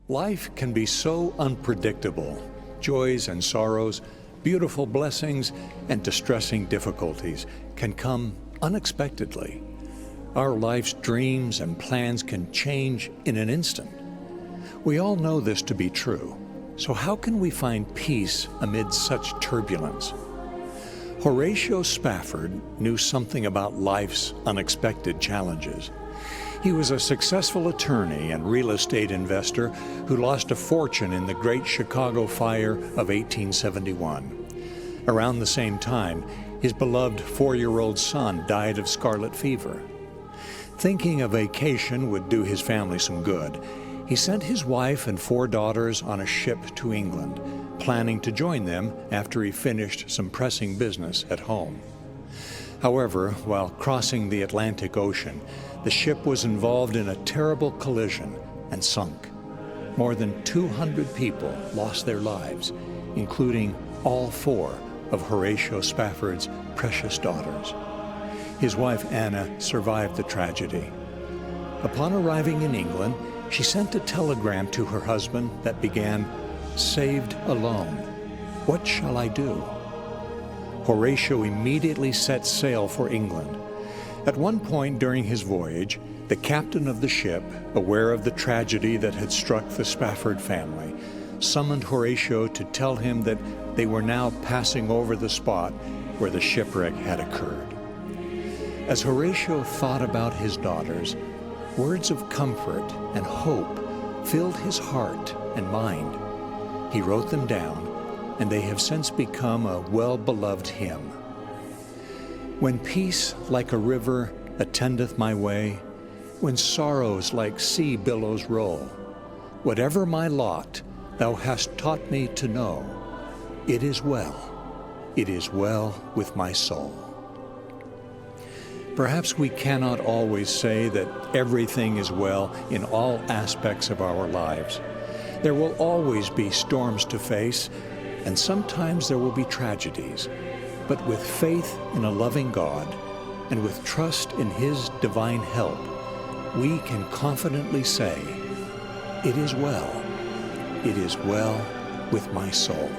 Life can be so unpredictable. Joys and sorrows, beautiful blessings and distressing difficulties can come unexpectedly. Our life's dreams and plans can change in an instant. We all know this to be true. So how can we find peace amid such turbulence? Horatio Spafford knew something about life's unexpected challenges. He was a successful attorney and real estate investor who lost a fortune in the Great Chicago Fire of 1871. Around the same time, his beloved 4-year-old son died of scarlet fever. Thinking a vacation would do his family some good, he sent his wife and 4 daughters on a ship to England, planning to join them after he finished some pressing business at home. However, while crossing the Atlantic Ocean, the ship was involved in a terrible collision and sunk. More than 200 people lost their lives, including all 4 of Horatio Spafford's precious daughters. His wife Anna survived the tragedy. Upon arriving in England, she sent a telegram to her husband that began, "Saved alone. What shall I do?" Horatio immediately set sail for England. At one point during his voyage, the captain of the ship, aware of the tragedy that had struck the Spafford family, summoned Horatio to tell him that they were now passing over the spot where the shipwreck had occurred. As Horatio thought about his daughters, words of comfort and hope filled his heart and mind. He wrote them down, and they have since become a well-beloved hymn. When peace like a river attendeth my way, when sorrows like sea billows roll, whatever my lot, thou hast taught me to know, it is well with my soul. Perhaps we cannot always say that everything is well in all aspects of our lives. There will always be storms to face, and sometimes there will be tragedies. But with faith in a loving God and with trust in His divine help, we can confidently say, it is well with my soul.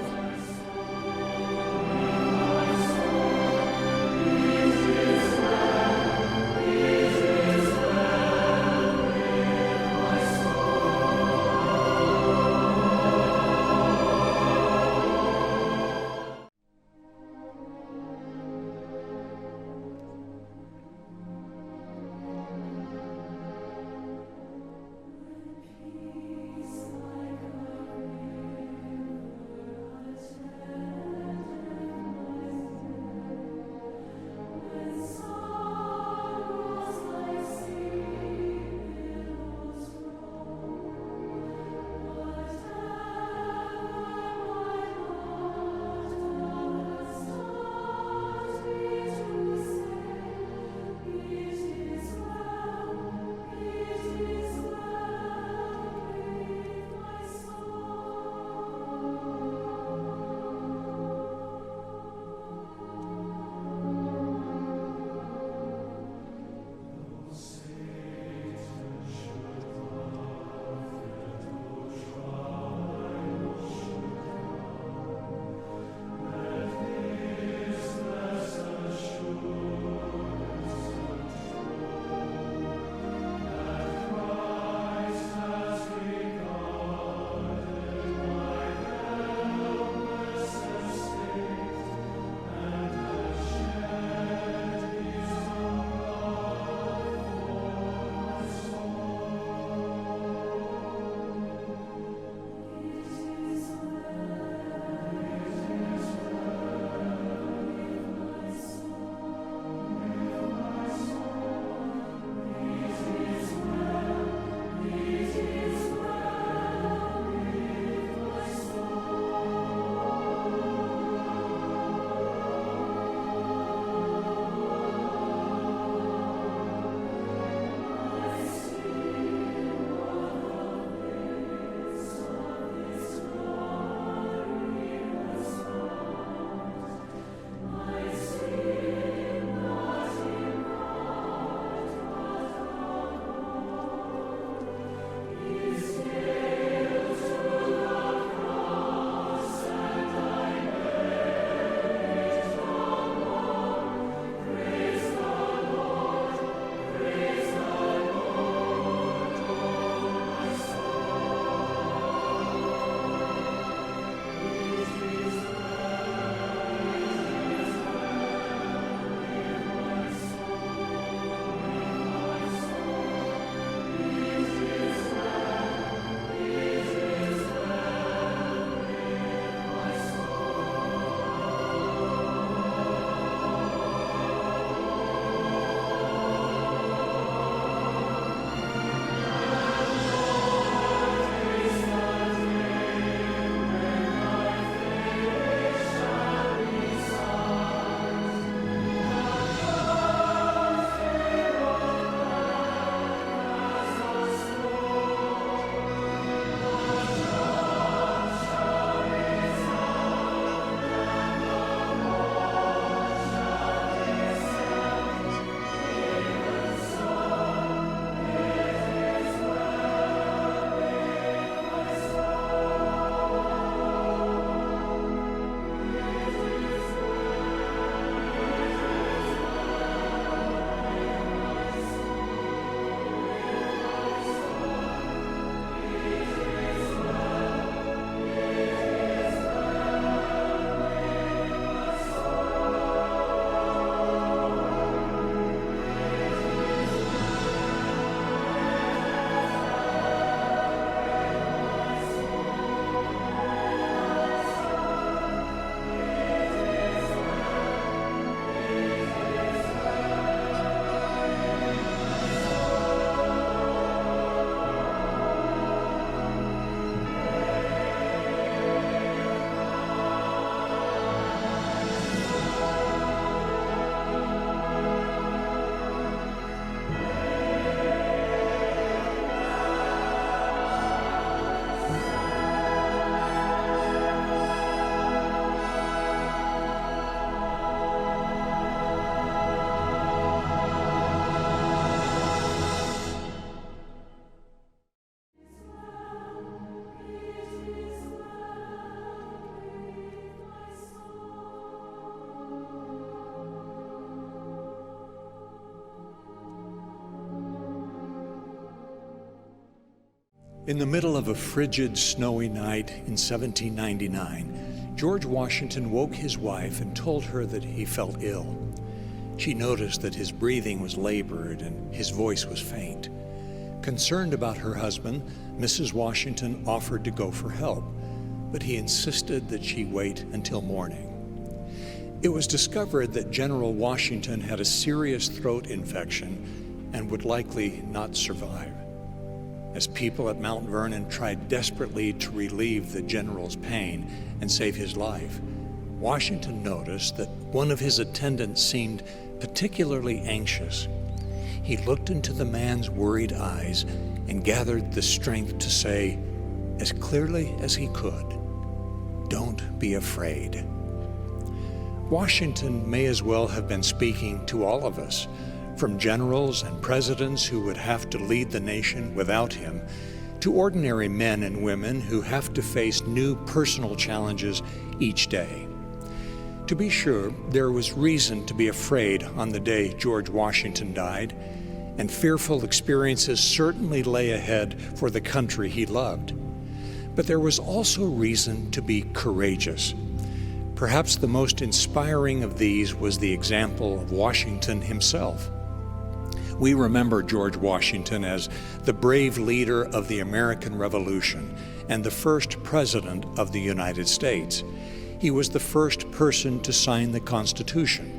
In the middle of a frigid, snowy night in 1799, George Washington woke his wife and told her that he felt ill. She noticed that his breathing was labored and his voice was faint. Concerned about her husband, Mrs. Washington offered to go for help, but he insisted that she wait until morning. It was discovered that General Washington had a serious throat infection and would likely not survive. As people at Mount Vernon tried desperately to relieve the general's pain and save his life, Washington noticed that one of his attendants seemed particularly anxious. He looked into the man's worried eyes and gathered the strength to say, as clearly as he could, "Don't be afraid." Washington may as well have been speaking to all of us, from generals and presidents who would have to lead the nation without him, to ordinary men and women who have to face new personal challenges each day. To be sure, there was reason to be afraid on the day George Washington died, and fearful experiences certainly lay ahead for the country he loved. But there was also reason to be courageous. Perhaps the most inspiring of these was the example of Washington himself. We remember George Washington as the brave leader of the American Revolution and the first president of the United States. He was the first person to sign the Constitution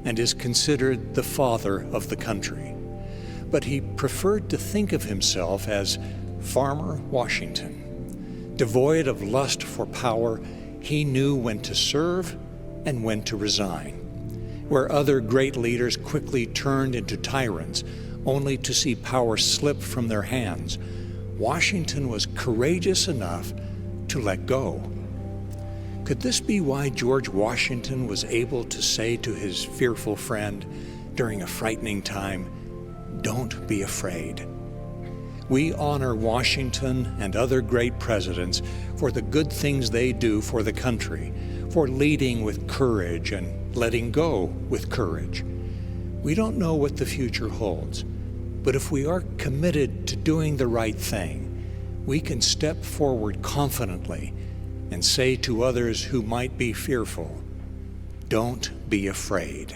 and is considered the father of the country. But he preferred to think of himself as Farmer Washington. Devoid of lust for power, he knew when to serve and when to resign. Where other great leaders quickly turned into tyrants, only to see power slip from their hands, Washington was courageous enough to let go. Could this be why George Washington was able to say to his fearful friend during a frightening time, "Don't be afraid"? We honor Washington and other great presidents for the good things they do for the country, for leading with courage and letting go with courage. We don't know what the future holds, but if we are committed to doing the right thing, we can step forward confidently and say to others who might be fearful, "Don't be afraid."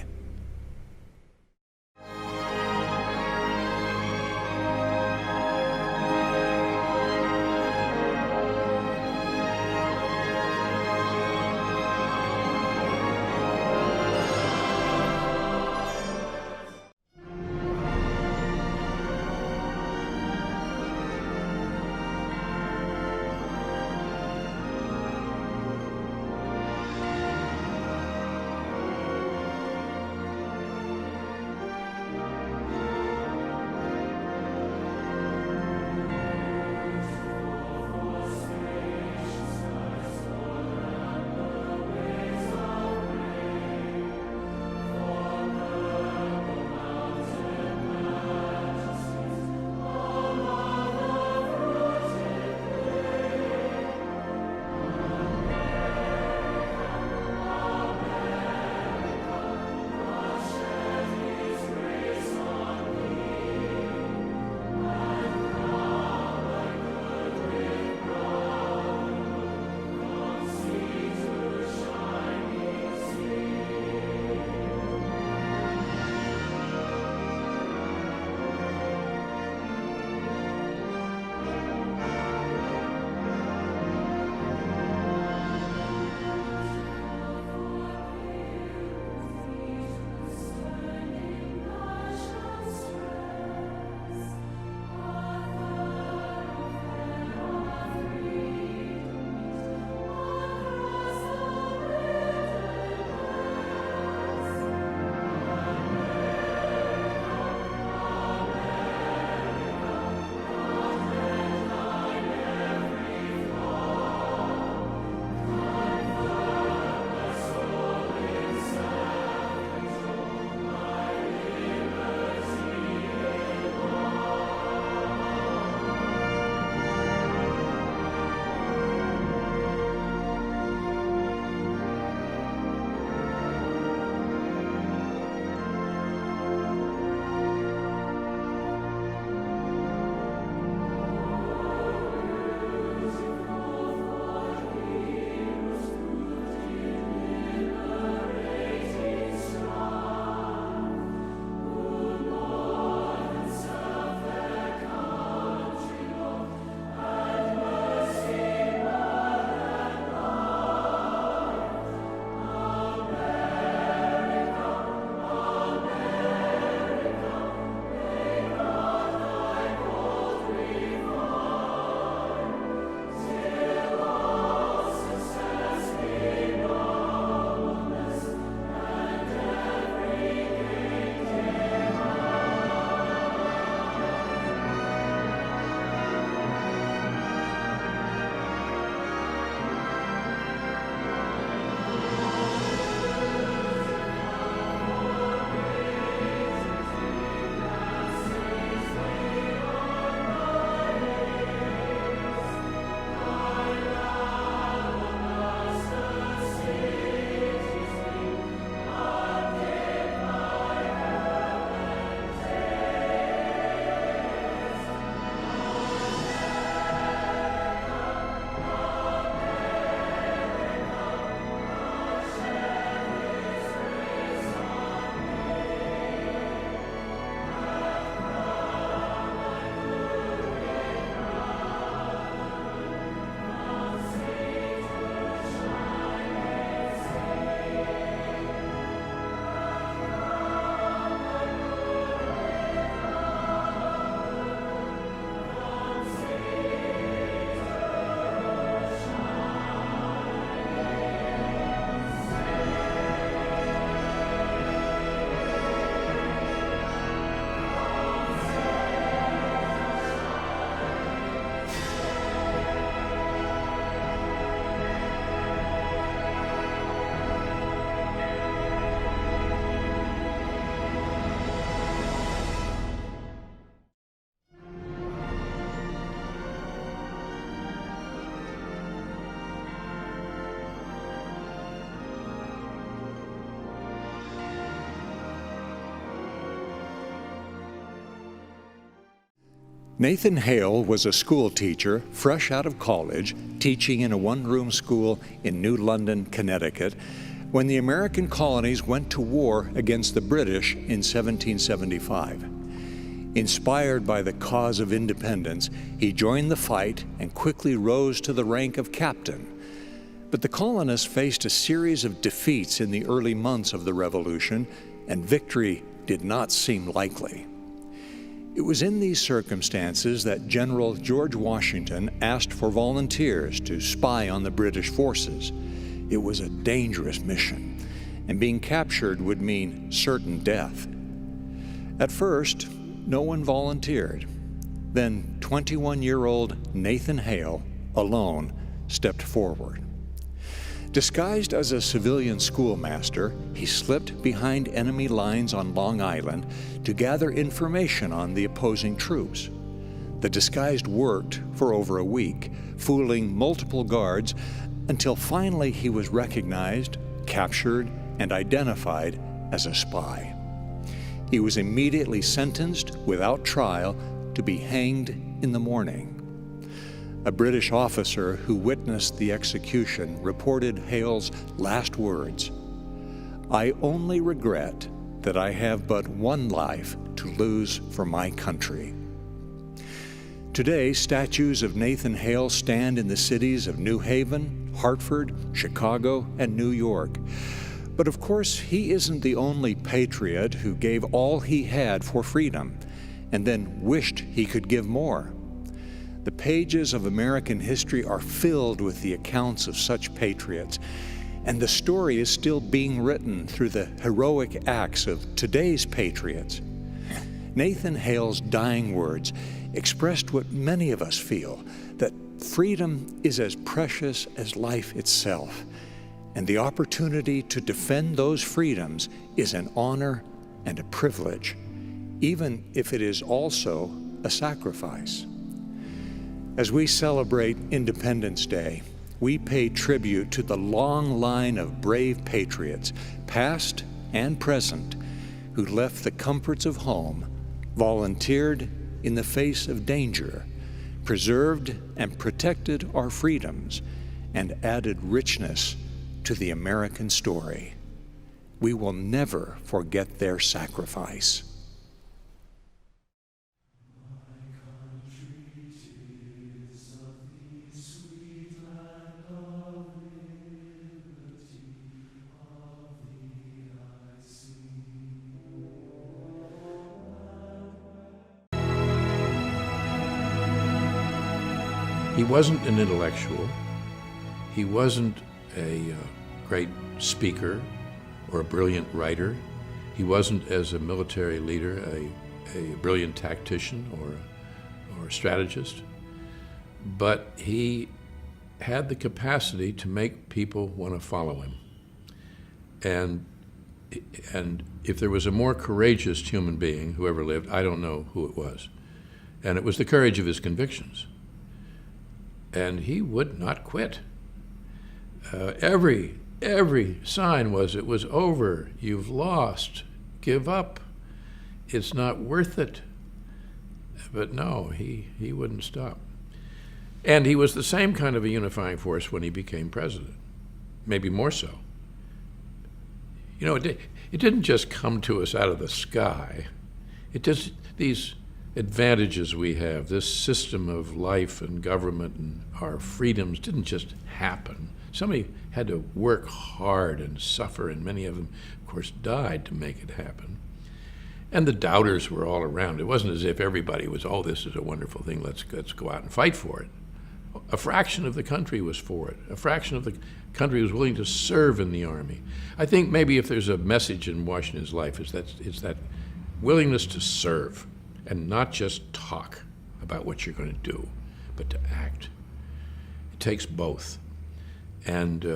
Nathan Hale was a school teacher fresh out of college, teaching in a one-room school in New London, Connecticut, when the American colonies went to war against the British in 1775. Inspired by the cause of independence, he joined the fight and quickly rose to the rank of captain. But the colonists faced a series of defeats in the early months of the Revolution, and victory did not seem likely. It was in these circumstances that General George Washington asked for volunteers to spy on the British forces. It was a dangerous mission, and being captured would mean certain death. At first, no one volunteered. Then 21-year-old Nathan Hale, alone, stepped forward. Disguised as a civilian schoolmaster, he slipped behind enemy lines on Long Island to gather information on the opposing troops. The disguise worked for over a week, fooling multiple guards until finally he was recognized, captured, and identified as a spy. He was immediately sentenced without trial to be hanged in the morning. A British officer who witnessed the execution reported Hale's last words, "I only regret that I have but one life to lose for my country." Today, statues of Nathan Hale stand in the cities of New Haven, Hartford, Chicago, and New York. But of course, he isn't the only patriot who gave all he had for freedom and then wished he could give more. The pages of American history are filled with the accounts of such patriots, and the story is still being written through the heroic acts of today's patriots. Nathan Hale's dying words expressed what many of us feel, that freedom is as precious as life itself, and the opportunity to defend those freedoms is an honor and a privilege, even if it is also a sacrifice. As we celebrate Independence Day, we pay tribute to the long line of brave patriots, past and present, who left the comforts of home, volunteered in the face of danger, preserved and protected our freedoms, and added richness to the American story. We will never forget their sacrifice. He wasn't an intellectual. He wasn't a great speaker or a brilliant writer. He wasn't, as a military leader, a brilliant tactician or a strategist. But he had the capacity to make people want to follow him. And if there was a more courageous human being who ever lived, I don't know who it was. And it was the courage of his convictions. And he would not quit. Every sign was, it was over, you've lost, give up, it's not worth it. But no, he wouldn't stop. And he was the same kind of a unifying force when he became president, maybe more so. You know, it didn't just come to us out of the sky. It just, these advantages we have, this system of life and government and our freedoms didn't just happen. Somebody had to work hard and suffer, and many of them, of course, died to make it happen. And the doubters were all around. It wasn't as if everybody was, oh, this is a wonderful thing, let's go out and fight for it. A fraction of the country was for it. A fraction of the country was willing to serve in the army. I think maybe if there's a message in Washington's life, it's that willingness to serve and not just talk about what you're going to do, but to act. It takes both. And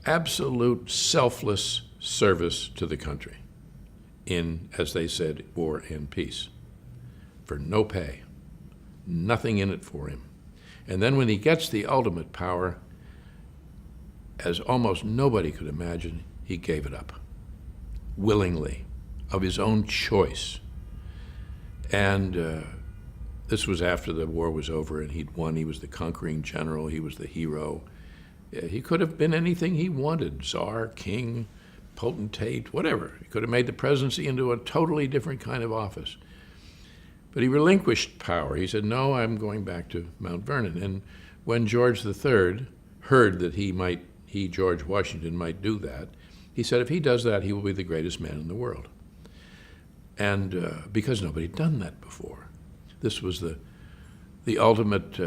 absolute selfless service to the country in, as they said, war and peace, for no pay, nothing in it for him. And then when he gets the ultimate power, as almost nobody could imagine, he gave it up, willingly, of his own choice. And this was after the war was over and he'd won. He was the conquering general. He was the hero. He could have been anything he wanted, czar, king, potentate, whatever. He could have made the presidency into a totally different kind of office. But he relinquished power. He said, no, I'm going back to Mount Vernon. And when George III heard that George Washington, might do that, he said, if he does that, he will be the greatest man in the world. And because nobody had done that before. This was the ultimate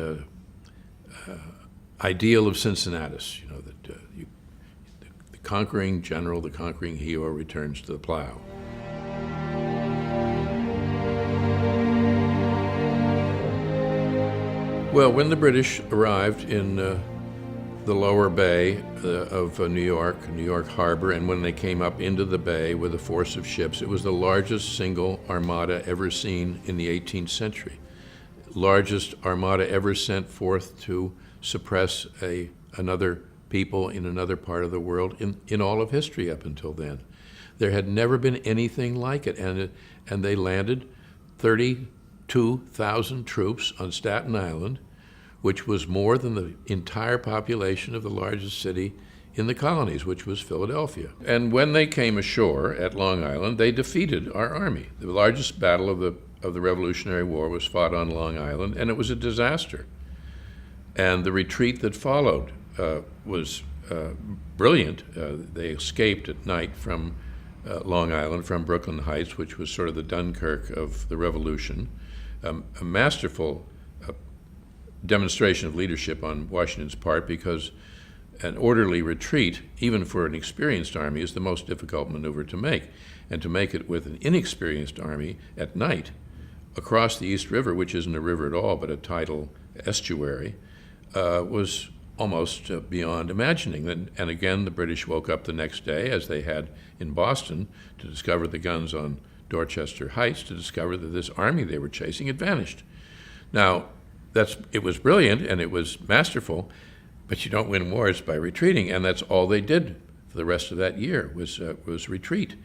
ideal of Cincinnatus, that the conquering general, the conquering hero returns to the plow. Well, when the British arrived in the lower bay of New York Harbor, and when they came up into the bay with a force of ships, it was the largest single armada ever seen in the 18th century. Largest armada ever sent forth to suppress another people in another part of the world in all of history up until then. There had never been anything like it, and they landed 32,000 troops on Staten Island, which was more than the entire population of the largest city in the colonies, which was Philadelphia. And when they came ashore at Long Island, they defeated our army. The largest battle of the Revolutionary War was fought on Long Island, and it was a disaster. And the retreat that followed was brilliant. They escaped at night from Long Island, from Brooklyn Heights, which was sort of the Dunkirk of the Revolution. A masterful demonstration of leadership on Washington's part, because an orderly retreat, even for an experienced army, is the most difficult maneuver to make. And to make it with an inexperienced army at night across the East River, which isn't a river at all but a tidal estuary, was almost beyond imagining. And again, the British woke up the next day, as they had in Boston, to discover the guns on Dorchester Heights, to discover that this army they were chasing had vanished. Now, it was brilliant and it was masterful, but you don't win wars by retreating, and that's all they did for the rest of that year was retreat.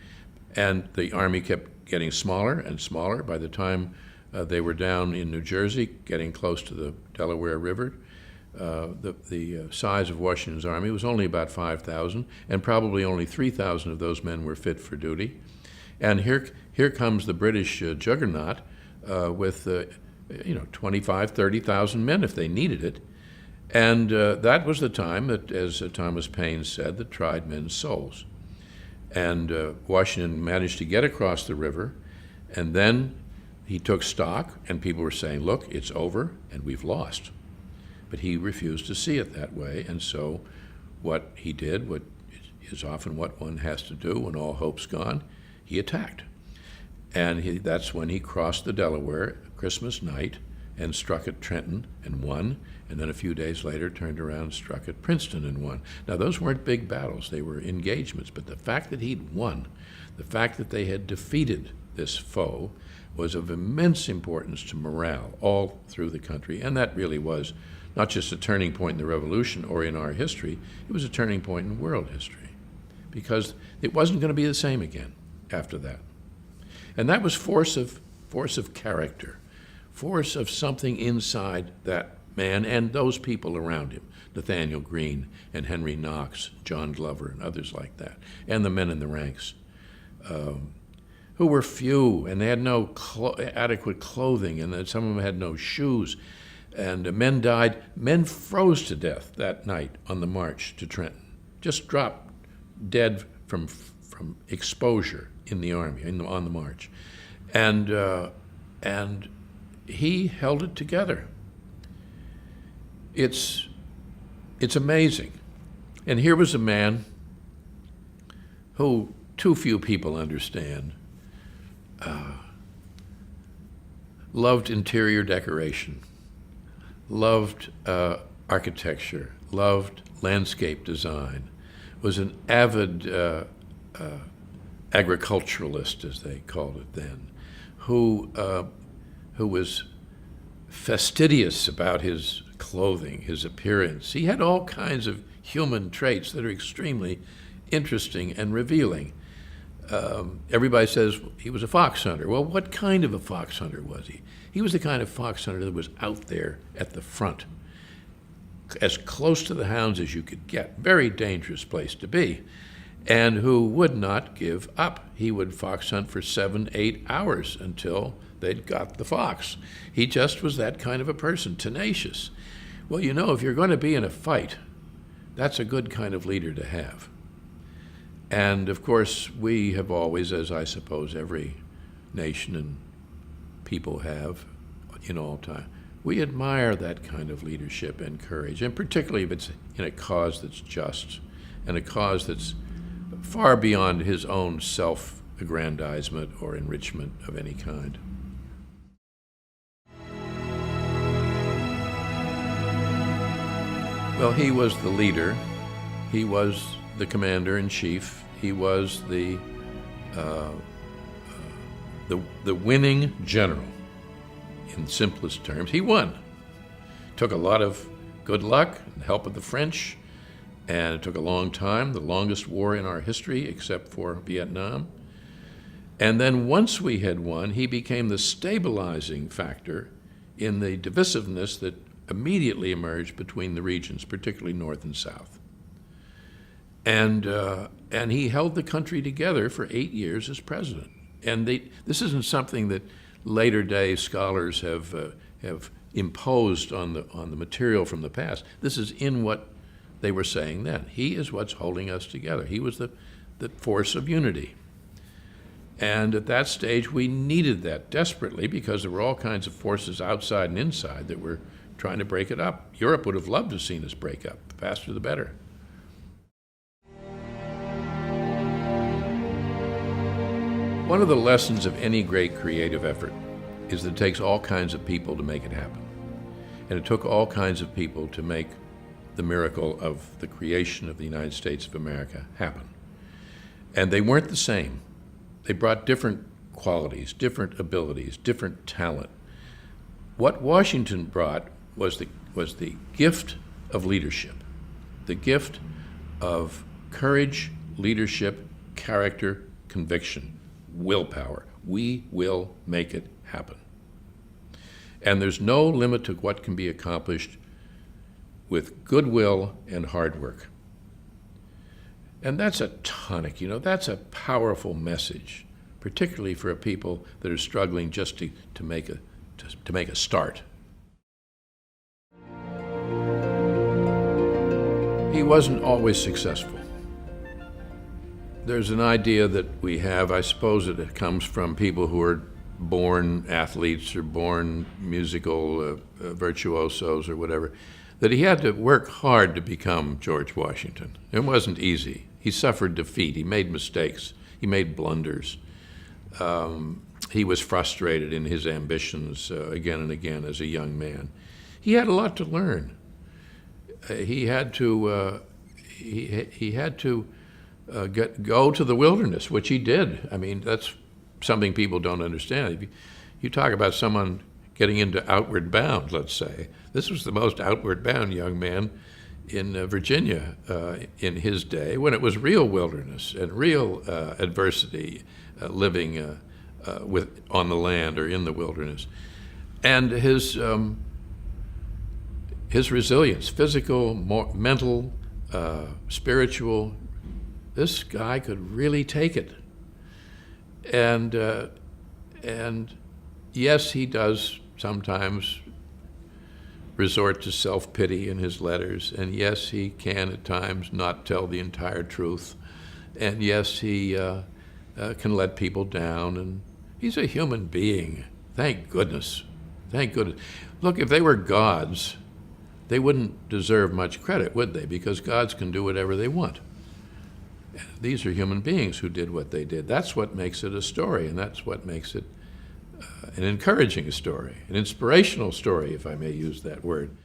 And the army kept getting smaller and smaller. By the time they were down in New Jersey, getting close to the Delaware River, the size of Washington's army was only about 5,000, and probably only 3,000 of those men were fit for duty. And here comes the British juggernaut with 25,000, 30,000 men if they needed it. And that was the time that, as Thomas Paine said, that tried men's souls. And Washington managed to get across the river, and then he took stock, and people were saying, look, it's over, and we've lost. But he refused to see it that way, and so what he did, what is often what one has to do when all hope's gone, he attacked. And that's when he crossed the Delaware Christmas night and struck at Trenton and won, and then a few days later turned around and struck at Princeton and won. Now, those weren't big battles, they were engagements, but the fact that he'd won, the fact that they had defeated this foe, was of immense importance to morale all through the country, and that really was not just a turning point in the Revolution or in our history, it was a turning point in world history, because it wasn't going to be the same again after that. And that was force of character, force of something inside that man and those people around him, Nathaniel Greene and Henry Knox, John Glover and others like that, and the men in the ranks, who were few, and they had no adequate clothing, and then some of them had no shoes, and men died. Men froze to death that night on the march to Trenton, just dropped dead from exposure in the army, on the march. And he held it together. It's amazing. And here was a man who too few people understand, loved interior decoration, loved architecture, loved landscape design, was an avid agriculturalist, as they called it then, who was fastidious about his clothing, his appearance. He had all kinds of human traits that are extremely interesting and revealing. Everybody says he was a fox hunter. Well, what kind of a fox hunter was he? He was the kind of fox hunter that was out there at the front, as close to the hounds as you could get. Very dangerous place to be. And who would not give up. He would fox hunt for 7, 8 hours until they'd got the fox. He just was that kind of a person, tenacious. Well, you know, if you're going to be in a fight, that's a good kind of leader to have. And of course, we have always, as I suppose every nation and people have in all time, we admire that kind of leadership and courage, and particularly if it's in a cause that's just and a cause that's far beyond his own self-aggrandizement or enrichment of any kind. Well, he was the leader. He was the commander-in-chief. He was the winning general. In simplest terms, he won. Took a lot of good luck and help of the French, and it took a long time, the longest war in our history except for Vietnam. And then once we had won, he became the stabilizing factor in the divisiveness that immediately emerged between the regions, particularly North and South. And he held the country together for 8 years as president. And this isn't something that later day scholars have imposed on the material from the past. This is in what they were saying then. He is what's holding us together. He was the force of unity. And at that stage, we needed that desperately because there were all kinds of forces outside and inside that were trying to break it up. Europe would have loved to have seen us break up. The faster the better. One of the lessons of any great creative effort is that it takes all kinds of people to make it happen. And it took all kinds of people to make the miracle of the creation of the United States of America happen. And they weren't the same. They brought different qualities, different abilities, different talent. What Washington brought was the gift of leadership, the gift of courage, leadership, character, conviction, willpower. We will make it happen. And there's no limit to what can be accomplished with goodwill and hard work. And that's a tonic, that's a powerful message, particularly for a people that are struggling just to make a start. He wasn't always successful. There's an idea that we have, I suppose it comes from people who are born athletes or born musical virtuosos or whatever, that he had to work hard to become George Washington. It wasn't easy. He suffered defeat. He made mistakes. He made blunders. He was frustrated in his ambitions again and again as a young man. He had a lot to learn. He had to go to the wilderness, which he did. I mean, that's something people don't understand. You talk about someone getting into Outward Bound, let's say. This was the most outward bound young man in Virginia in his day, when it was real wilderness and real adversity, living on the land or in the wilderness. And his resilience, physical, mental, spiritual, this guy could really take it. And yes, he does sometimes resort to self-pity in his letters, and yes, he can at times not tell the entire truth, and yes, he can let people down, and he's a human being. Thank goodness. Thank goodness. Look, if they were gods, they wouldn't deserve much credit, would they? Because gods can do whatever they want. These are human beings who did what they did. That's what makes it a story, and that's what makes it an encouraging story, an inspirational story, if I may use that word.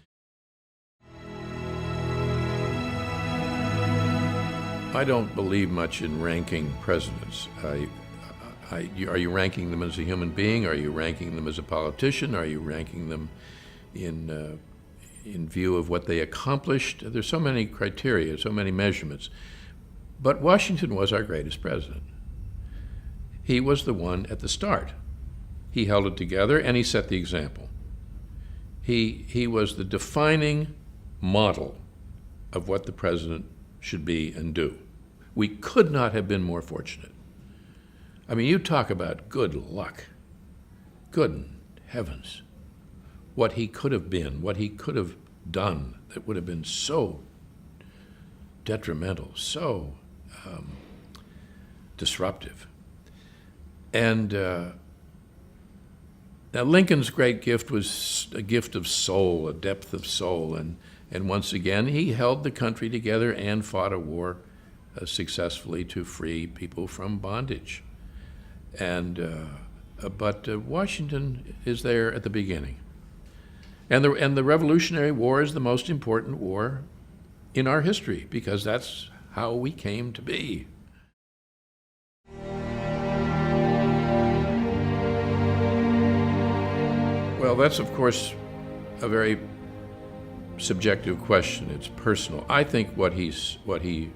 I don't believe much in ranking presidents. Are you ranking them as a human being? Are you ranking them as a politician? Are you ranking them in view of what they accomplished? There's so many criteria, so many measurements. But Washington was our greatest president. He was the one at the start. He held it together and he set the example. He was the defining model of what the president should be and do. We could not have been more fortunate. I mean, you talk about good luck. Good heavens. What he could have been, what he could have done that would have been so detrimental, so disruptive. And now Lincoln's great gift was a gift of soul, a depth of soul, and once again he held the country together and fought a war successfully to free people from bondage. But Washington is there at the beginning. And the Revolutionary War is the most important war in our history because that's how we came to be. Well, that's, of course, a very subjective question. It's personal. I think what he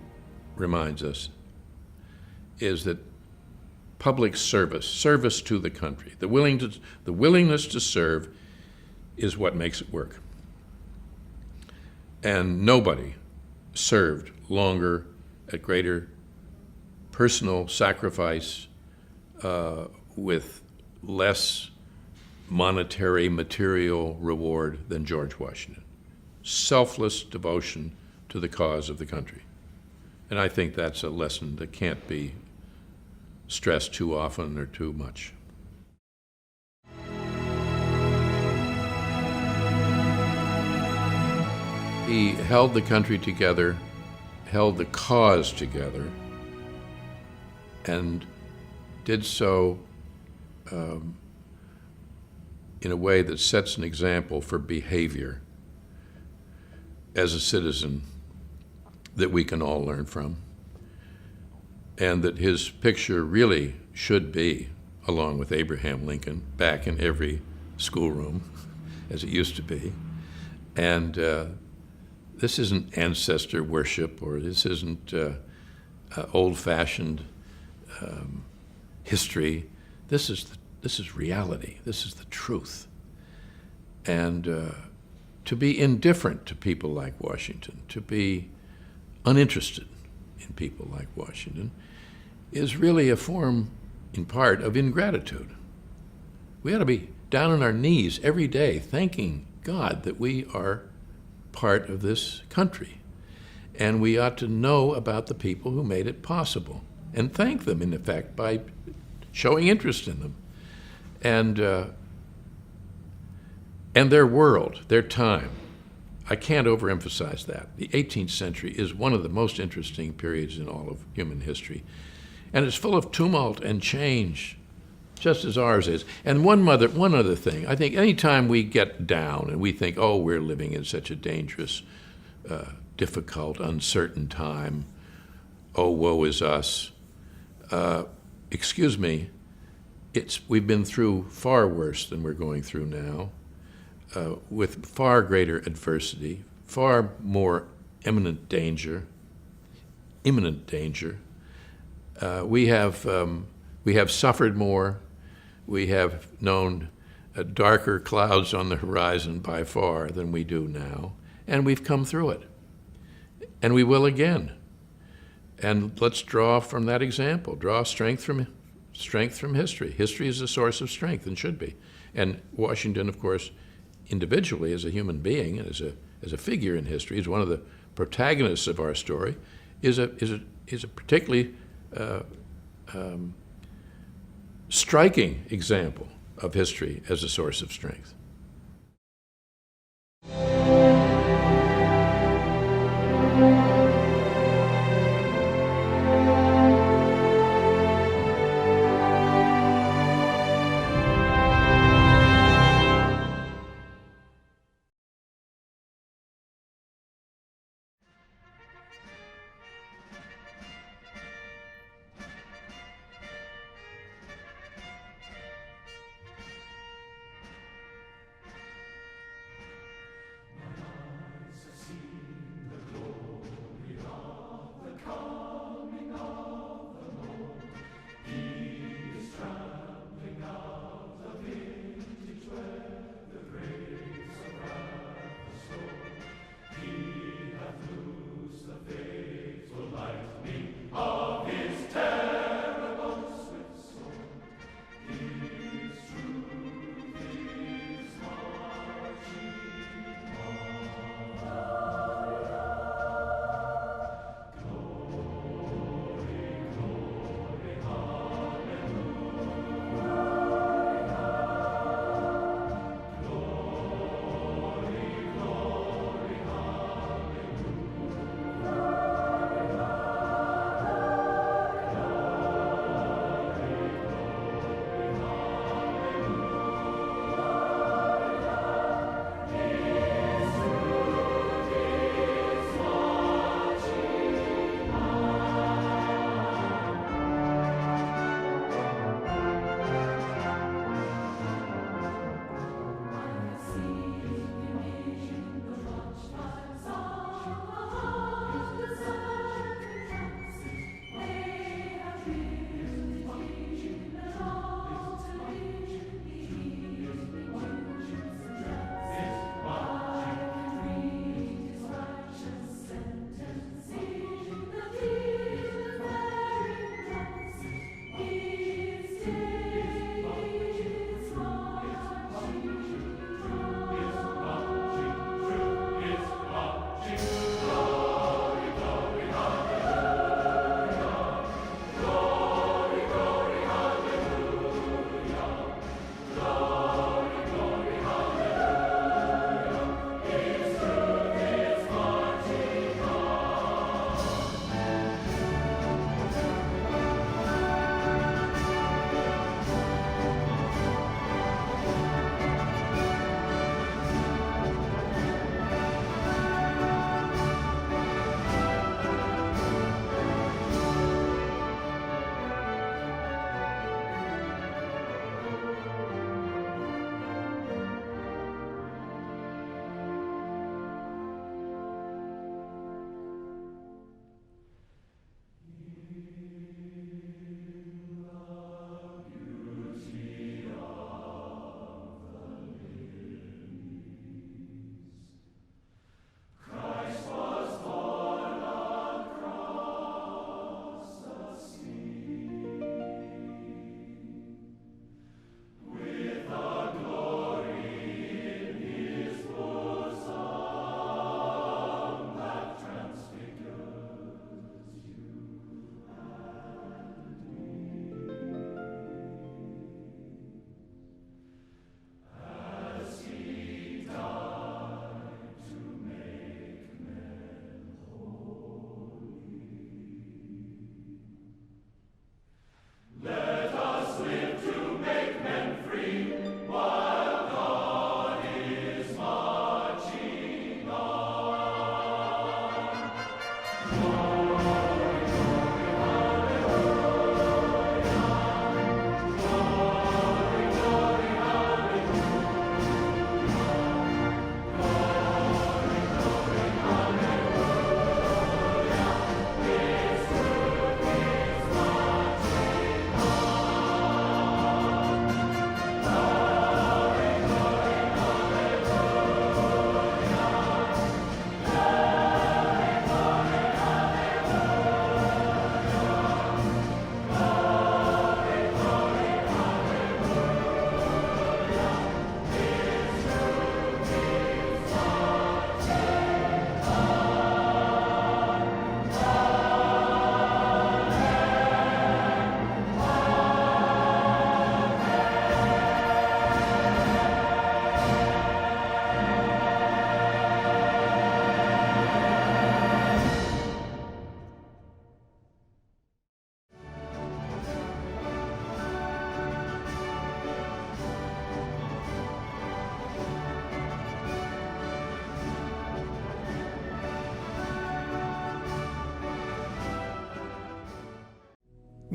reminds us is that public service to the country, the willingness to serve is what makes it work. And nobody served longer at greater personal sacrifice with less monetary, material reward than George Washington. Selfless devotion to the cause of the country. And I think that's a lesson that can't be stressed too often or too much. He held the country together, held the cause together, and did so in a way that sets an example for behavior as a citizen that we can all learn from, and that his picture really should be, along with Abraham Lincoln, back in every schoolroom, as it used to be. And this isn't ancestor worship, or this isn't old-fashioned history. This is reality. This is the truth. And to be indifferent to people like Washington, to be uninterested in people like Washington, is really a form, in part, of ingratitude. We ought to be down on our knees every day thanking God that we are part of this country. And we ought to know about the people who made it possible and thank them, in effect, by showing interest in them. And their world, their time. I can't overemphasize that. The 18th century is one of the most interesting periods in all of human history. And it's full of tumult and change, just as ours is. And one other thing, I think anytime we get down and we think, oh, we're living in such a dangerous, difficult, uncertain time, oh, woe is us, excuse me, we've been through far worse than we're going through now, with far greater adversity, far more imminent danger. We have suffered more. We have known darker clouds on the horizon by far than we do now, and we've come through it. And we will again. And let's draw from that example, draw strength from history. History is a source of strength and should be. And Washington, of course, individually as a human being and as a figure in history, is one of the protagonists of our story, is a particularly striking example of history as a source of strength.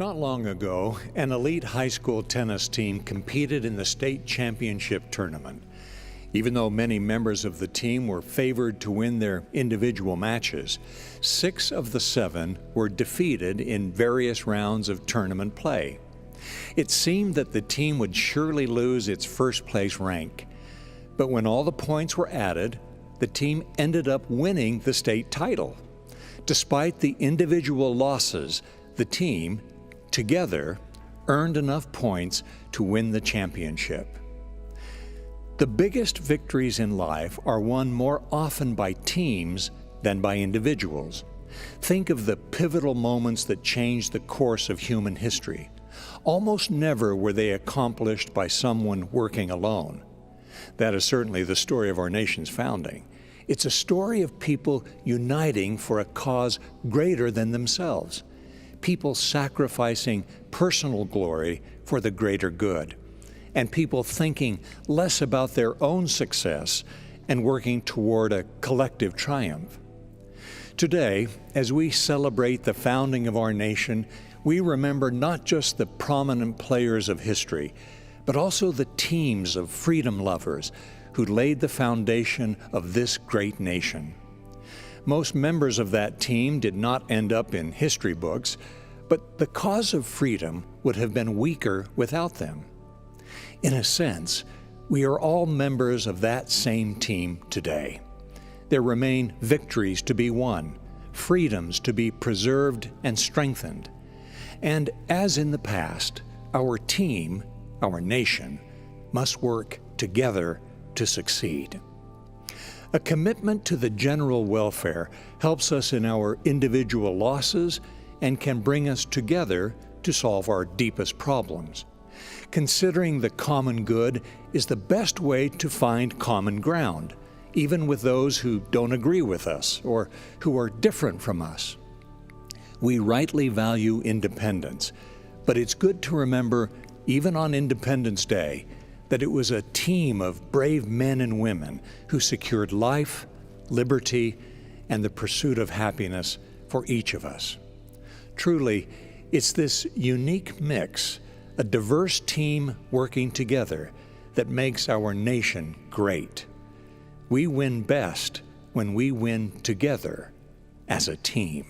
Not long ago, an elite high school tennis team competed in the state championship tournament. Even though many members of the team were favored to win their individual matches, 6 of the 7 were defeated in various rounds of tournament play. It seemed that the team would surely lose its first-place rank. But when all the points were added, the team ended up winning the state title. Despite the individual losses, the team, together, earned enough points to win the championship. The biggest victories in life are won more often by teams than by individuals. Think of the pivotal moments that changed the course of human history. Almost never were they accomplished by someone working alone. That is certainly the story of our nation's founding. It's a story of people uniting for a cause greater than themselves, people sacrificing personal glory for the greater good, and people thinking less about their own success and working toward a collective triumph. Today, as we celebrate the founding of our nation, we remember not just the prominent players of history, but also the teams of freedom lovers who laid the foundation of this great nation. Most members of that team did not end up in history books, but the cause of freedom would have been weaker without them. In a sense, we are all members of that same team today. There remain victories to be won, freedoms to be preserved and strengthened. And as in the past, our team, our nation, must work together to succeed. A commitment to the general welfare helps us in our individual losses and can bring us together to solve our deepest problems. Considering the common good is the best way to find common ground, even with those who don't agree with us or who are different from us. We rightly value independence, but it's good to remember, even on Independence Day, that it was a team of brave men and women who secured life, liberty, and the pursuit of happiness for each of us. Truly, it's this unique mix, a diverse team working together, that makes our nation great. We win best when we win together as a team.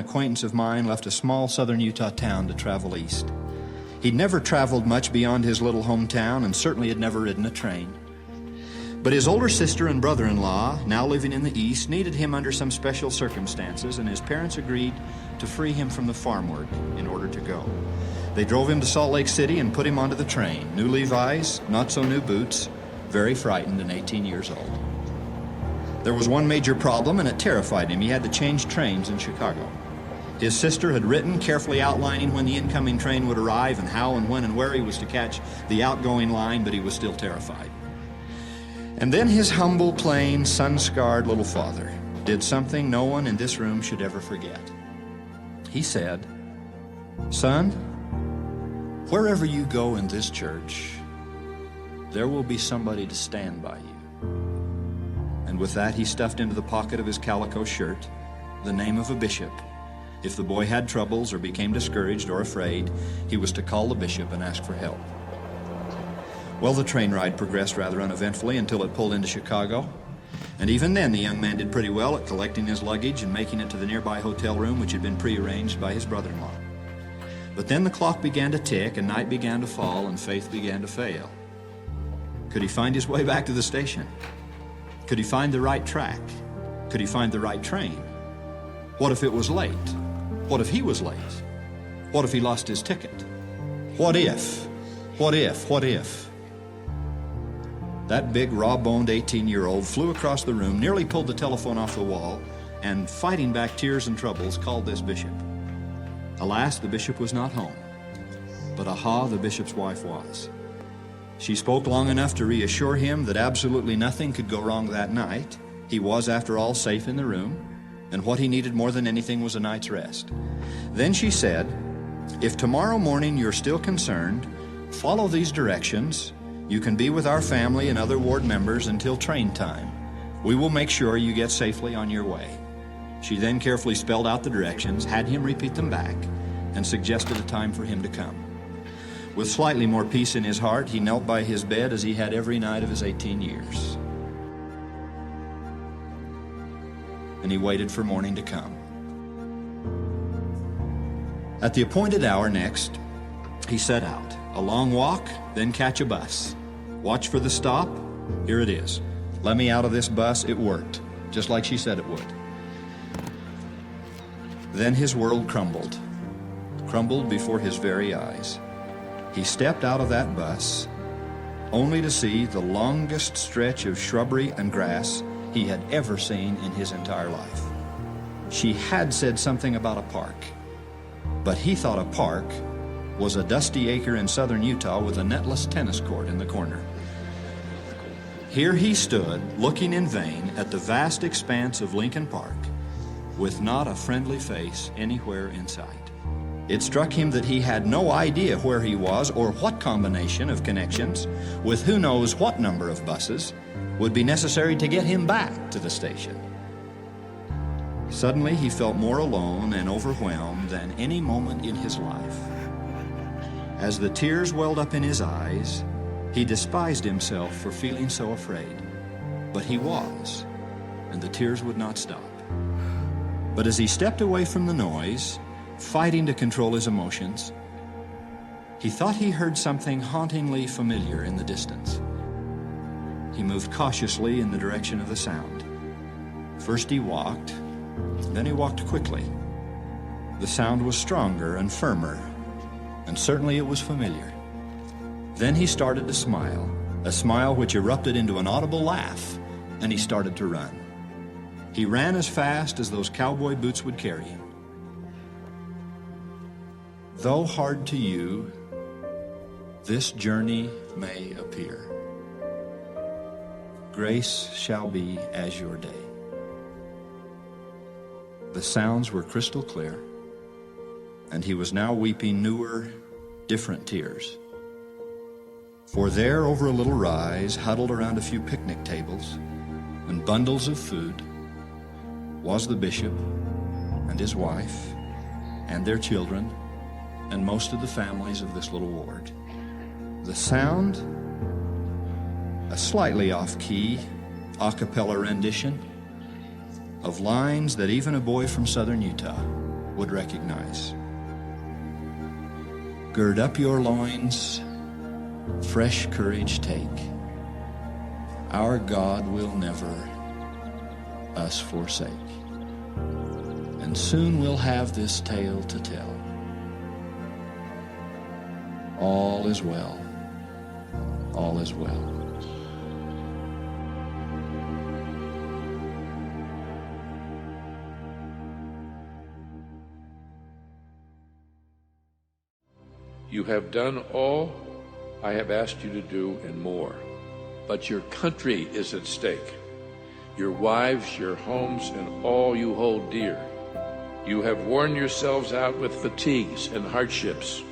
acquaintance of mine left a small southern Utah town to travel east. He'd never traveled much beyond his little hometown and certainly had never ridden a train. But his older sister and brother-in-law, now living in the east, needed him under some special circumstances, and his parents agreed to free him from the farm work in order to go. They drove him to Salt Lake City and put him onto the train. New Levi's, not so new boots, very frightened and 18 years old. There was one major problem, and it terrified him. He had to change trains in Chicago. His sister had written, carefully outlining when the incoming train would arrive and how and when and where he was to catch the outgoing line, but he was still terrified. And then his humble, plain, sun-scarred little father did something no one in this room should ever forget. He said, "Son, wherever you go in this church, there will be somebody to stand by you." And with that, he stuffed into the pocket of his calico shirt the name of a bishop. If the boy had troubles or became discouraged or afraid, he was to call the bishop and ask for help. Well, the train ride progressed rather uneventfully until it pulled into Chicago. And even then, the young man did pretty well at collecting his luggage and making it to the nearby hotel room, which had been prearranged by his brother-in-law. But then the clock began to tick, and night began to fall, and faith began to fail. Could he find his way back to the station? Could he find the right track? Could he find the right train? What if it was late? What if he was late? What if he lost his ticket? What if? What if? What if? That big, raw-boned 18-year-old flew across the room, nearly pulled the telephone off the wall, and fighting back tears and troubles, called this bishop. Alas, the bishop was not home. But aha, the bishop's wife was. She spoke long enough to reassure him that absolutely nothing could go wrong that night. He was, after all, safe in the room, and what he needed more than anything was a night's rest. Then she said, "If tomorrow morning you're still concerned, follow these directions. You can be with our family and other ward members until train time. We will make sure you get safely on your way." She then carefully spelled out the directions, had him repeat them back, and suggested a time for him to come. With slightly more peace in his heart, he knelt by his bed as he had every night of his 18 years. And he waited for morning to come. At the appointed hour next, he set out. A long walk, then catch a bus. Watch for the stop. Here it is. Let me out of this bus. It worked, just like she said it would. Then his world crumbled before his very eyes. He stepped out of that bus, only to see the longest stretch of shrubbery and grass he had ever seen in his entire life. She had said something about a park, but he thought a park was a dusty acre in southern Utah with a netless tennis court in the corner. Here he stood, looking in vain at the vast expanse of Lincoln Park, with not a friendly face anywhere in sight. It struck him that he had no idea where he was or what combination of connections, with who knows what number of buses, would be necessary to get him back to the station. Suddenly he felt more alone and overwhelmed than any moment in his life. As the tears welled up in his eyes, he despised himself for feeling so afraid. But he was, and the tears would not stop. But as he stepped away from the noise, fighting to control his emotions, he thought he heard something hauntingly familiar in the distance. He moved cautiously in the direction of the sound. First he walked, then he walked quickly. The sound was stronger and firmer, and certainly it was familiar. Then he started to smile, a smile which erupted into an audible laugh, and he started to run. He ran as fast as those cowboy boots would carry him. Though hard to you, this journey may appear. Grace shall be as your day. The sounds were crystal clear, and he was now weeping newer, different tears. For there, over a little rise, huddled around a few picnic tables and bundles of food, was the bishop and his wife and their children and most of the families of this little ward. The sound, a slightly off-key, a cappella rendition of lines that even a boy from southern Utah would recognize. Gird up your loins, fresh courage take. Our God will never us forsake. And soon we'll have this tale to tell. All is well. All is well. You have done all I have asked you to do and more. But your country is at stake. Your wives, your homes, and all you hold dear. You have worn yourselves out with fatigues and hardships.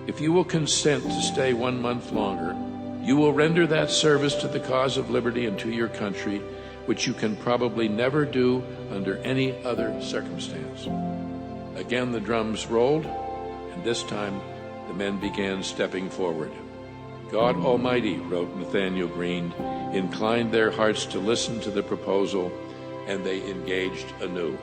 If you will consent to stay 1 month longer, you will render that service to the cause of liberty and to your country, which you can probably never do under any other circumstance. Again the drums rolled, and this time the men began stepping forward. God Almighty, wrote Nathaniel Greene, inclined their hearts to listen to the proposal, and they engaged anew.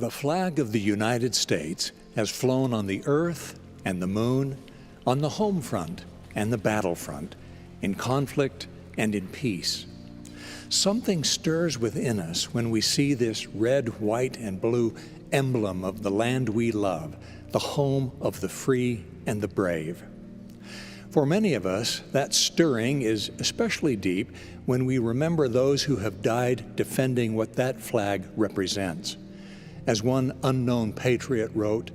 The flag of the United States has flown on the earth and the moon, on the home front and the battlefront, in conflict and in peace. Something stirs within us when we see this red, white, and blue emblem of the land we love, the home of the free and the brave. For many of us, that stirring is especially deep when we remember those who have died defending what that flag represents. As one unknown patriot wrote,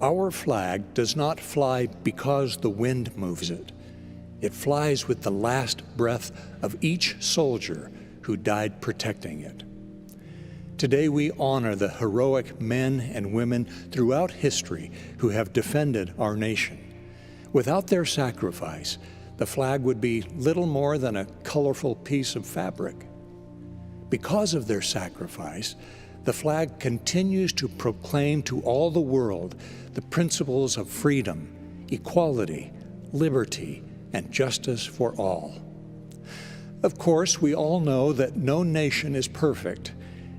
"Our flag does not fly because the wind moves it. It flies with the last breath of each soldier who died protecting it." Today we honor the heroic men and women throughout history who have defended our nation. Without their sacrifice, the flag would be little more than a colorful piece of fabric. Because of their sacrifice, the flag continues to proclaim to all the world the principles of freedom, equality, liberty, and justice for all. Of course, we all know that no nation is perfect,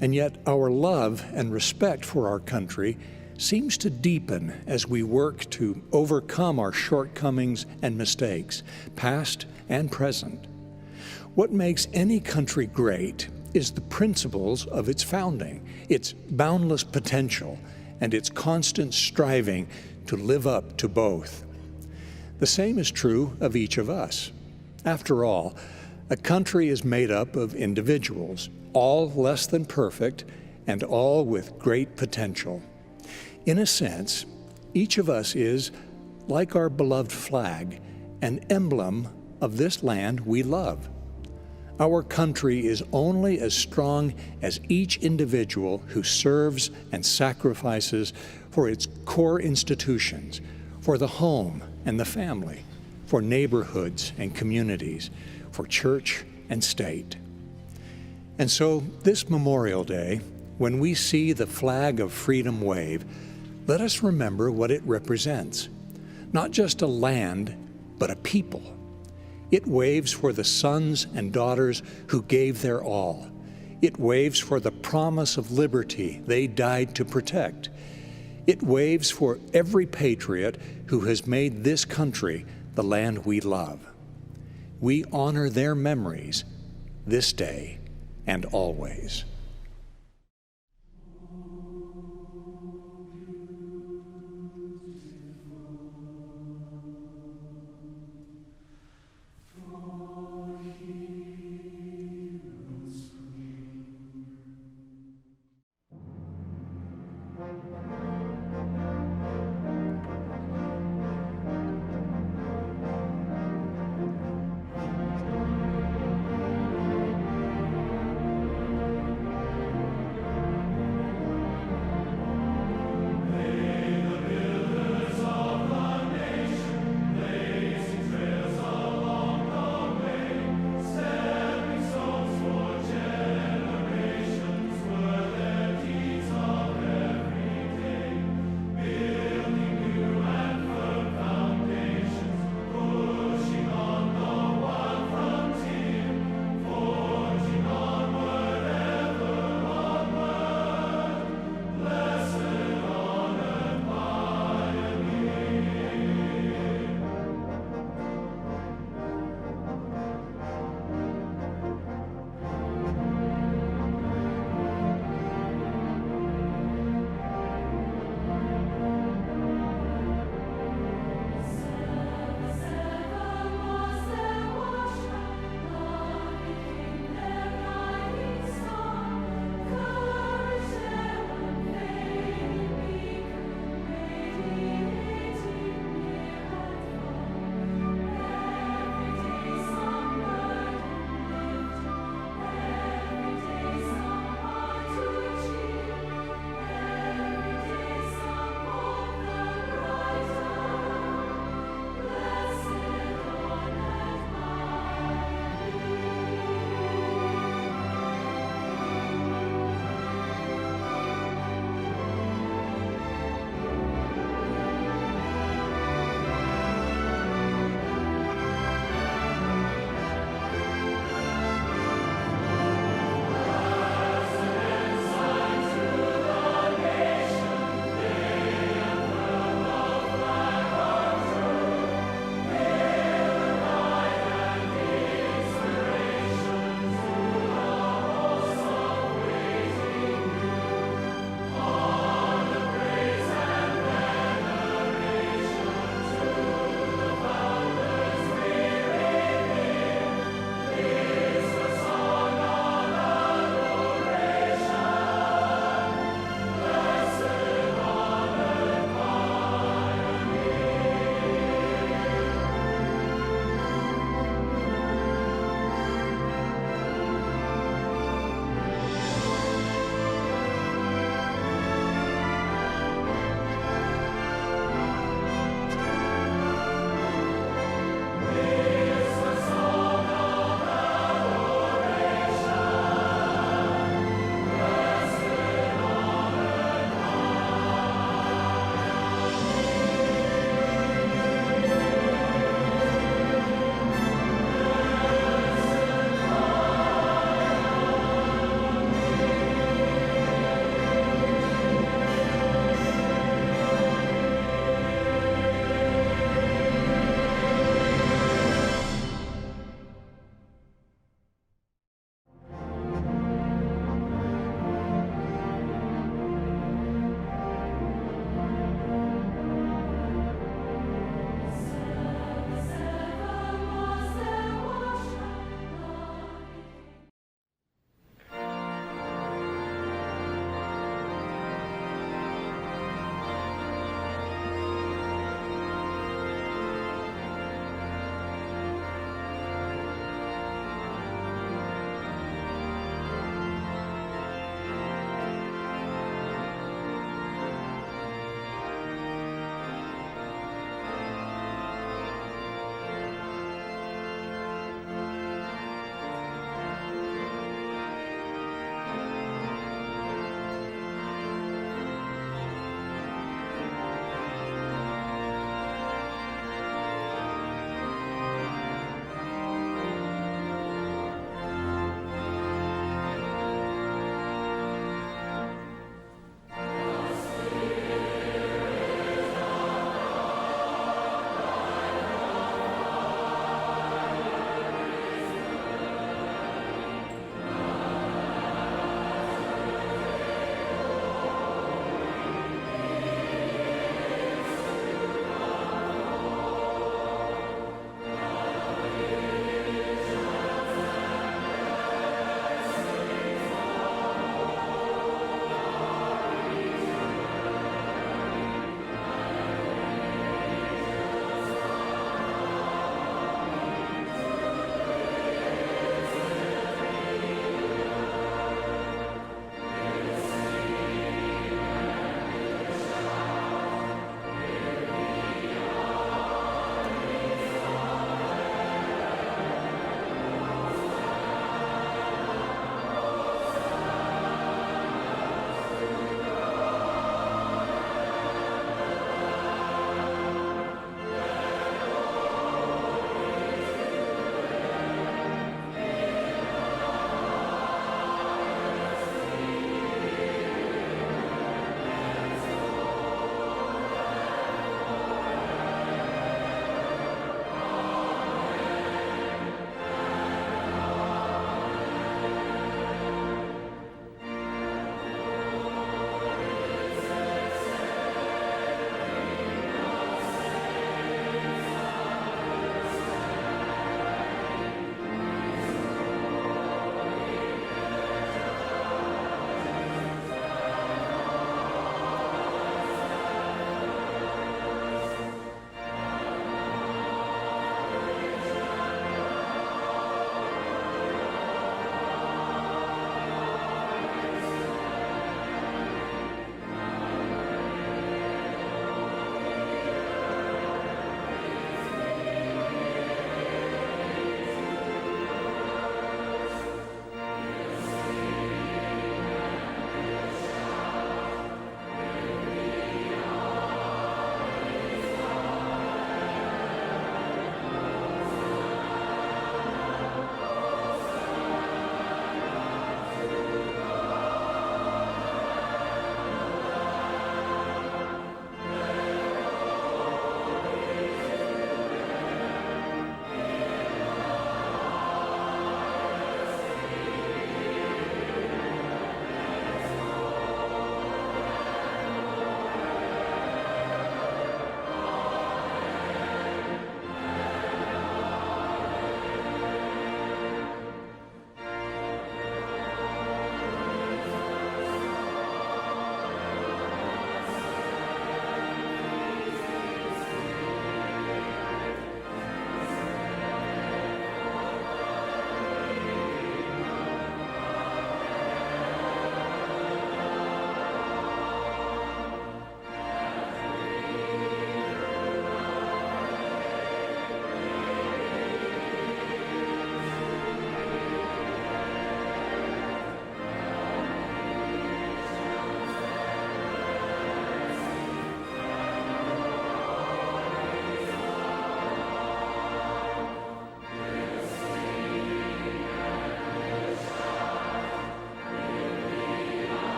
and yet our love and respect for our country seems to deepen as we work to overcome our shortcomings and mistakes, past and present. What makes any country great is the principles of its founding, its boundless potential, and its constant striving to live up to both. The same is true of each of us. After all, a country is made up of individuals, all less than perfect and all with great potential. In a sense, each of us is, like our beloved flag, an emblem of this land we love. Our country is only as strong as each individual who serves and sacrifices for its core institutions, for the home and the family, for neighborhoods and communities, for church and state. And so this Memorial Day, when we see the flag of freedom wave, let us remember what it represents. Not just a land, but a people. It waves for the sons and daughters who gave their all. It waves for the promise of liberty they died to protect. It waves for every patriot who has made this country the land we love. We honor their memories this day and always.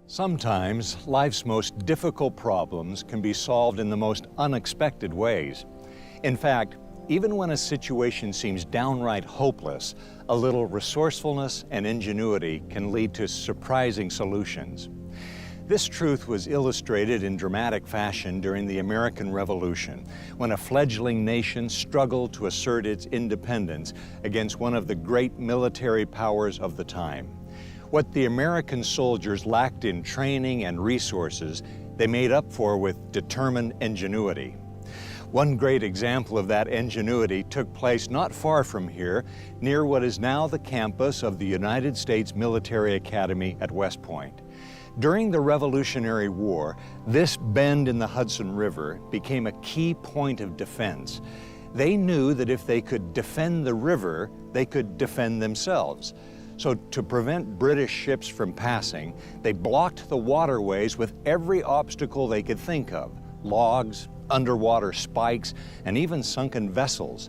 Sometimes life's most difficult problems can be solved in the most unexpected ways. In fact, even when a situation seems downright hopeless, a little resourcefulness and ingenuity can lead to surprising solutions. This truth was illustrated in dramatic fashion during the American Revolution, when a fledgling nation struggled to assert its independence against one of the great military powers of the time. What the American soldiers lacked in training and resources, they made up for with determined ingenuity. One great example of that ingenuity took place not far from here, near what is now the campus of the United States Military Academy at West Point. During the Revolutionary War, this bend in the Hudson River became a key point of defense. They knew that if they could defend the river, they could defend themselves. So to prevent British ships from passing, they blocked the waterways with every obstacle they could think of: logs, underwater spikes, and even sunken vessels.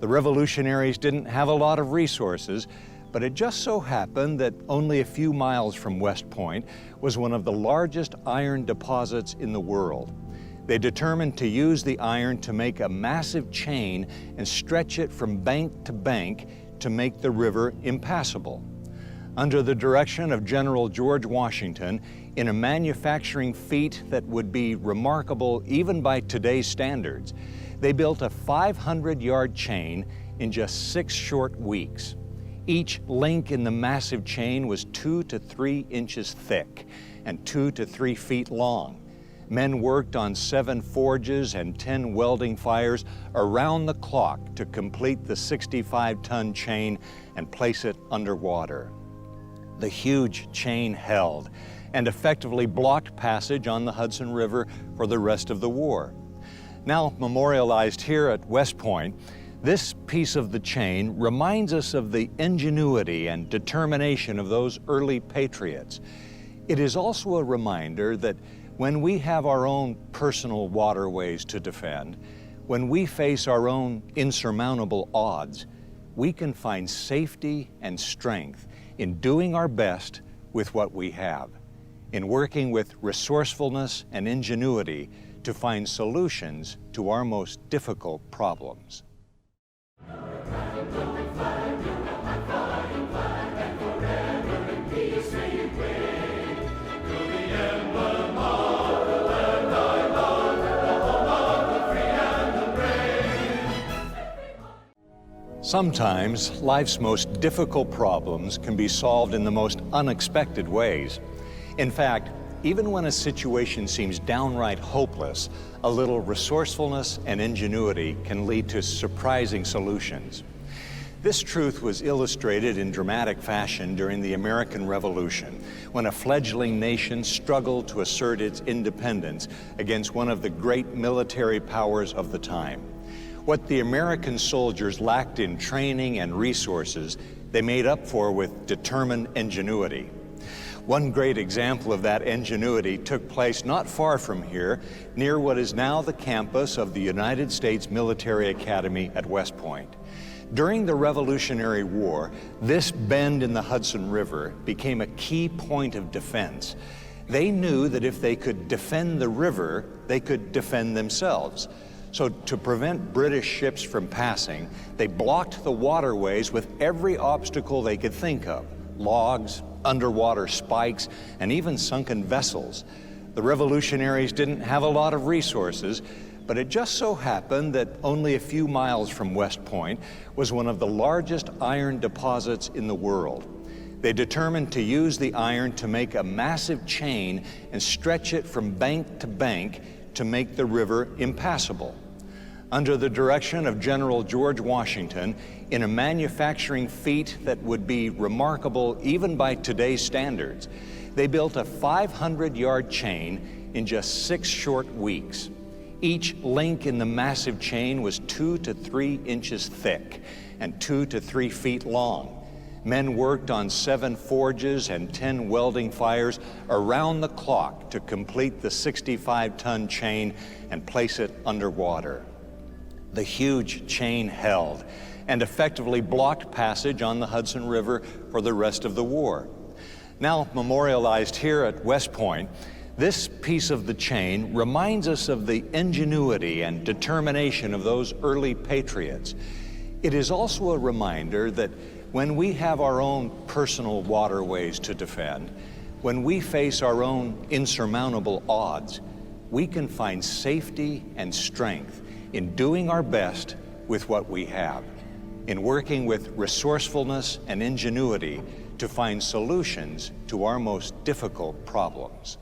The revolutionaries didn't have a lot of resources, but it just so happened that only a few miles from West Point was one of the largest iron deposits in the world. They determined to use the iron to make a massive chain and stretch it from bank to bank to make the river impassable. Under the direction of General George Washington, in a manufacturing feat that would be remarkable even by today's standards, they built a 500-yard chain in just 6 short weeks. Each link in the massive chain was 2 to 3 inches thick and 2 to 3 feet long. Men worked on 7 forges and 10 welding fires around the clock to complete the 65-ton chain and place it underwater. The huge chain held and effectively blocked passage on the Hudson River for the rest of the war. Now memorialized here at West Point, this piece of the chain reminds us of the ingenuity and determination of those early patriots. It is also a reminder that when we have our own personal waterways to defend, when we face our own insurmountable odds, we can find safety and strength in doing our best with what we have, in working with resourcefulness and ingenuity to find solutions to our most difficult problems. Sometimes life's most difficult problems can be solved in the most unexpected ways. In fact, even when a situation seems downright hopeless, a little resourcefulness and ingenuity can lead to surprising solutions. This truth was illustrated in dramatic fashion during the American Revolution, when a fledgling nation struggled to assert its independence against one of the great military powers of the time. What the American soldiers lacked in training and resources, they made up for with determined ingenuity. One great example of that ingenuity took place not far from here, near what is now the campus of the United States Military Academy at West Point. During the Revolutionary War, this bend in the Hudson River became a key point of defense. They knew that if they could defend the river, they could defend themselves. So to prevent British ships from passing, they blocked the waterways with every obstacle they could think of: logs, underwater spikes, and even sunken vessels. The revolutionaries didn't have a lot of resources, but it just so happened that only a few miles from West Point was one of the largest iron deposits in the world. They determined to use the iron to make a massive chain and stretch it from bank to bank to make the river impassable. Under the direction of General George Washington, in a manufacturing feat that would be remarkable even by today's standards, they built a 500-yard chain in just 6 short weeks. Each link in the massive chain was 2 to 3 inches thick and 2 to 3 feet long. Men worked on 7 forges and 10 welding fires around the clock to complete the 65-ton chain and place it underwater. The huge chain held and effectively blocked passage on the Hudson River for the rest of the war. Now memorialized here at West Point, this piece of the chain reminds us of the ingenuity and determination of those early patriots. It is also a reminder that when we have our own personal waterways to defend, when we face our own insurmountable odds, we can find safety and strength in doing our best with what we have, in working with resourcefulness and ingenuity to find solutions to our most difficult problems.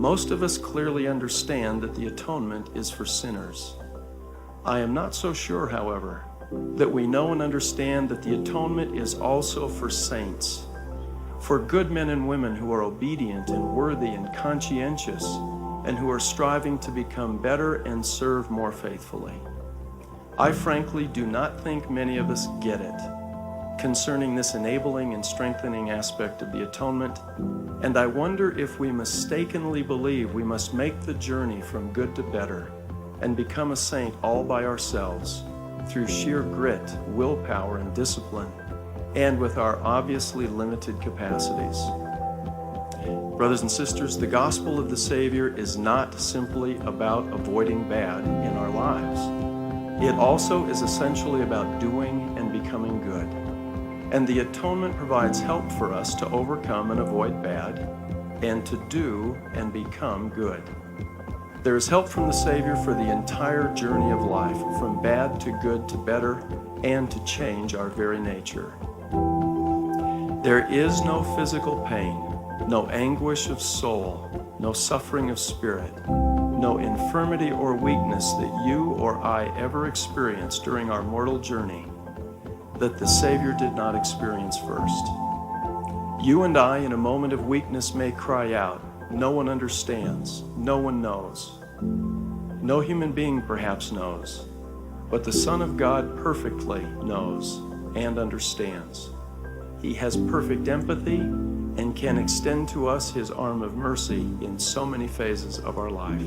Most of us clearly understand that the atonement is for sinners. I am not so sure, however, that we know and understand that the atonement is also for saints, for good men and women who are obedient and worthy and conscientious, and who are striving to become better and serve more faithfully. I frankly do not think many of us get it concerning this enabling and strengthening aspect of the atonement, and I wonder if we mistakenly believe we must make the journey from good to better and become a saint all by ourselves through sheer grit, willpower, and discipline, and with our obviously limited capacities. Brothers and sisters, the gospel of the Savior is not simply about avoiding bad in our lives. It also is essentially about doing and becoming good. And the atonement provides help for us to overcome and avoid bad, and to do and become good. There is help from the Savior for the entire journey of life, from bad to good to better, and to change our very nature. There is no physical pain, no anguish of soul, no suffering of spirit, no infirmity or weakness that you or I ever experienced during our mortal journey that the Savior did not experience first. You and I, in a moment of weakness, may cry out, "No one understands, no one knows." No human being perhaps knows, but the Son of God perfectly knows and understands. He has perfect empathy and can extend to us his arm of mercy in so many phases of our life.